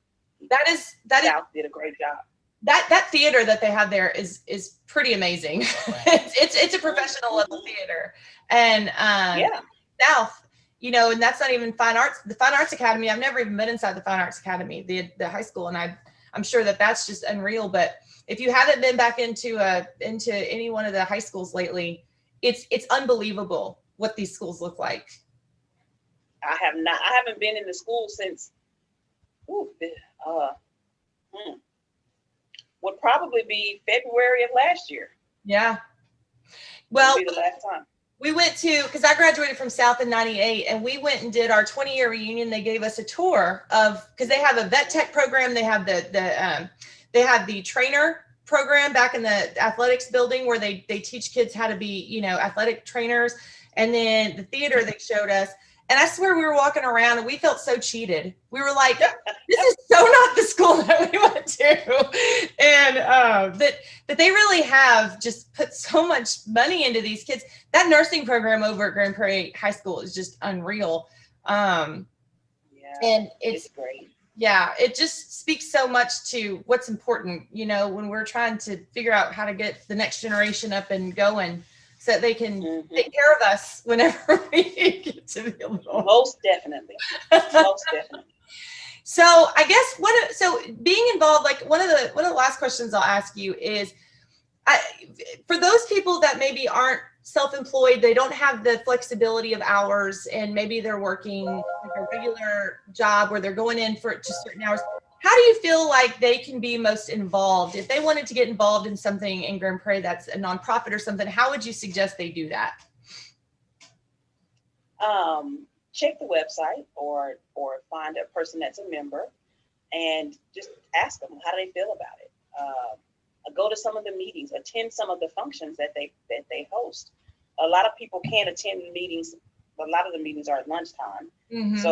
South did a great job. That theater that they have there is pretty amazing. it's a professional level theater, and South, you know, and that's not even fine arts. The Fine Arts Academy. I've never even been inside the Fine Arts Academy, the high school, and I'm sure that's just unreal. But if you haven't been back into any one of the high schools lately, it's unbelievable what these schools look like. I haven't been in the school since Would probably be February of last year. Yeah. Well, the last time. We went to, because I graduated from South in 98, and we went and did our 20-year reunion. They gave us a tour of, because they have a vet tech program. They have they have the trainer program back in the athletics building where they teach kids how to be, athletic trainers. And then the theater they showed us. And I swear we were walking around and we felt so cheated. We were like, this is so not the school that we went to. And that they really have just put so much money into these kids. That nursing program over at Grand Prairie High School is just unreal. And it's great. Yeah, it just speaks so much to what's important, when we're trying to figure out how to get the next generation up and going, so that they can take care of us whenever we get to be a little. Most definitely. Most definitely. So I guess so being involved, like one of the last questions I'll ask you is, for those people that maybe aren't self-employed, they don't have the flexibility of hours, and maybe they're working like a regular job where they're going in for just certain hours. How do you feel like they can be most involved? If they wanted to get involved in something in Grand Prairie that's a nonprofit or something, how would you suggest they do that? Check the website or find a person that's a member and just ask them how do they feel about it. Go to some of the meetings, attend some of the functions that they host. A lot of people can't attend meetings. A lot of the meetings are at lunchtime. Mm-hmm.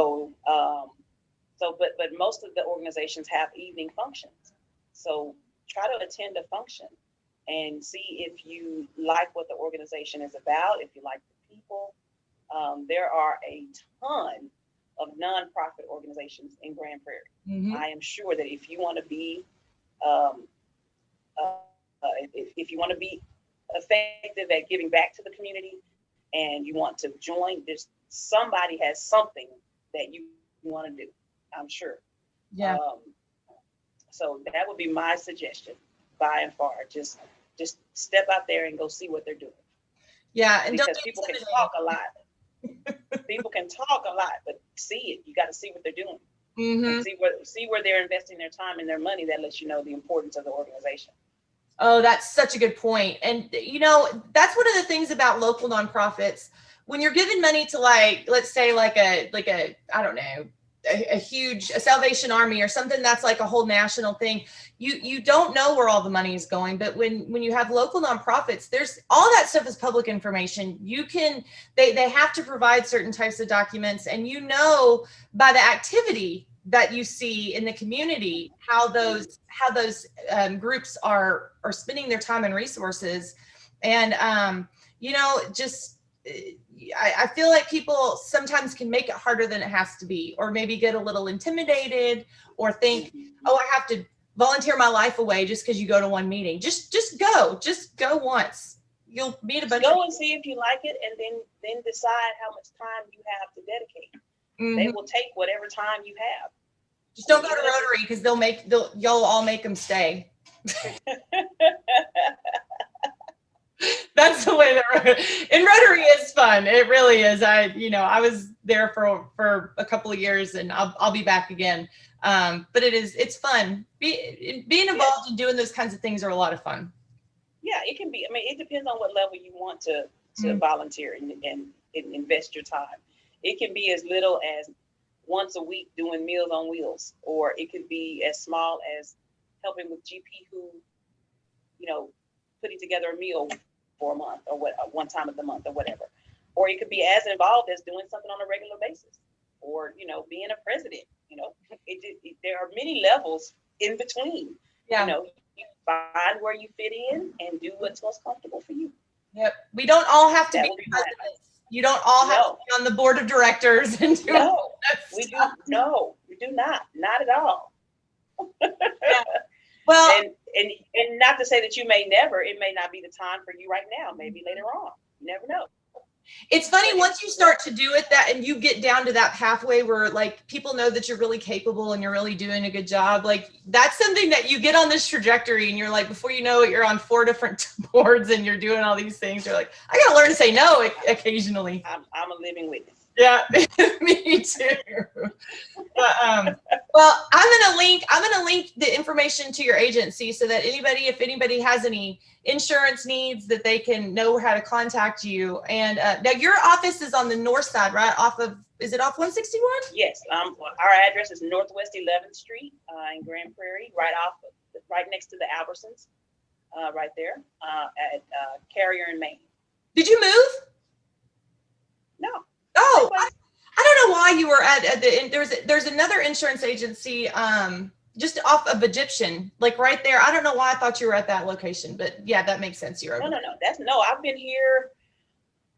But most of the organizations have evening functions. So try to attend a function and see if you like what the organization is about, if you like the people. There are a ton of nonprofit organizations in Grand Prairie. Mm-hmm. I am sure that if you want to be if you want to be effective at giving back to the community and you want to join, somebody has something that you want to do. I'm sure. Yeah. So that would be my suggestion by and far. Just step out there and go see what they're doing. Yeah. And because people can talk a lot. People can talk a lot, but see it. You got to see what they're doing. Mm-hmm. See where they're investing their time and their money. That lets you know the importance of the organization. Oh, that's such a good point. And, that's one of the things about local nonprofits. When you're giving money to let's say a I don't know, a huge Salvation Army or something that's like a whole national thing, you don't know where all the money is going. But when you have local nonprofits, there's all that stuff is public information. They have to provide certain types of documents, and by the activity that you see in the community, how those groups are spending their time and resources. And I feel like people sometimes can make it harder than it has to be, or maybe get a little intimidated, or think, oh, I have to volunteer my life away just because you go to one meeting. Just go once. You'll meet a bunch of people. Go and see if you like it, and then decide how much time you have to dedicate. Mm-hmm. They will take whatever time you have. Just don't go to Rotary, because you'll all make them stay. That's the way and Rotary is fun. It really is. I was there for a couple of years, and I'll be back again. But it's fun. Being involved in doing those kinds of things are a lot of fun. Yeah, it can be. I mean, it depends on what level you want to volunteer and invest your time. It can be as little as once a week doing Meals on Wheels, or it could be as small as helping with GP who, putting together a meal for a month, or one time of the month, or whatever. Or it could be as involved as doing something on a regular basis, or being a president. There are many levels in between. Yeah. You find where you fit in and do what's most comfortable for you. Yep. We don't all have to be presidents. You don't all have to be on the board of directors and do we do not at all. Yeah. Well, and not to say that it may not be the time for you right now, maybe later on. You never know. It's funny, once you start to do it, and you get down to that pathway where people know that you're really capable and you're really doing a good job, that's something that you get on this trajectory, and you're before you know it, you're on 4 different boards and you're doing all these things. You're like, I gotta learn to say no occasionally. I'm a living witness. Yeah, me too. But Well, I'm gonna link the information to your agency so that if anybody has any insurance needs, that they can know how to contact you. And now your office is on the north side, right? Is it off 161? Yes, our address is Northwest 11th Street in Grand Prairie, right next to the Albertsons, right there at Carrier and Main. Did you move? No. Oh, I don't know why you were at there's another insurance agency just off of Egyptian, like right there. I don't know why I thought you were at that location, but yeah, that makes sense. You're over. No. I've been here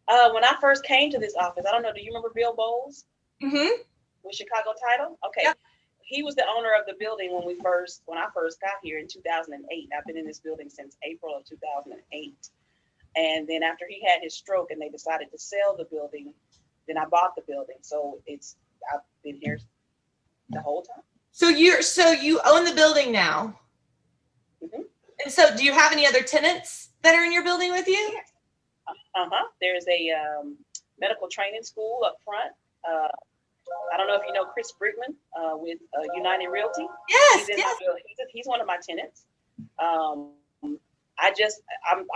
when I first came to this office. I don't know. Do you remember Bill Bowles? Mm-hmm. With Chicago Title? Okay. Yep. He was the owner of the building when I first got here in 2008. I've been in this building since April of 2008. And then after he had his stroke and they decided to sell the building, then I bought the building. So I've been here the whole time. So you own the building now. Mm-hmm. And so do you have any other tenants that are in your building with you? Yes. There's a medical training school up front. I don't know if you know Chris Brigman with United Realty. Yes, he's one of my tenants. I'm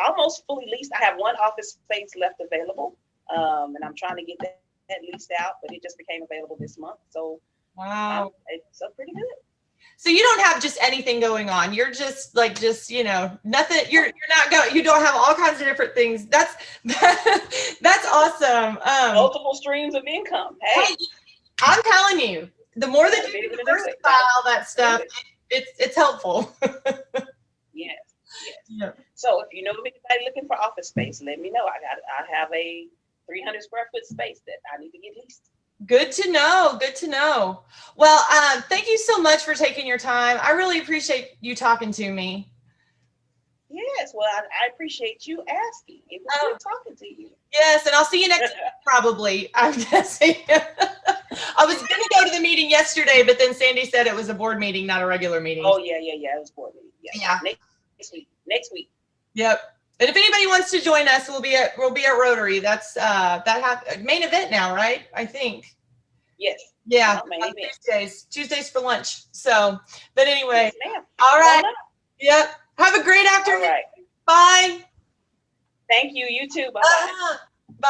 almost fully leased. I have one office space left available, and I'm trying to get that leased out, but it just became available this month. So wow, it's pretty good. So you don't have just anything going on. You're just nothing. You're not going. You don't have all kinds of different things. That's awesome. Multiple streams of income. Hey, I'm telling you, the more that you diversify all that stuff, it's helpful. Yes. Yeah. So if you know anybody looking for office space, let me know. I have a 300 square foot space that I need to get leased. Good to know. Well, thank you so much for taking your time. I really appreciate you talking to me. Yes, well, I appreciate you asking. It was good talking to you. Yes, and I'll see you next week, probably. I'm guessing. I was going to go to the meeting yesterday, but then Sandy said it was a board meeting, not a regular meeting. Oh, yeah. It was a board meeting. Yeah. Next week. Yep. And if anybody wants to join us, we'll be at Rotary. That's main event now, right? I think. Yes. Yeah. Tuesdays for lunch. So, but anyway. Yes, ma'am. All right. Yep. Have a great afternoon. All right. Bye. Thank you. You too. Bye-bye. Bye.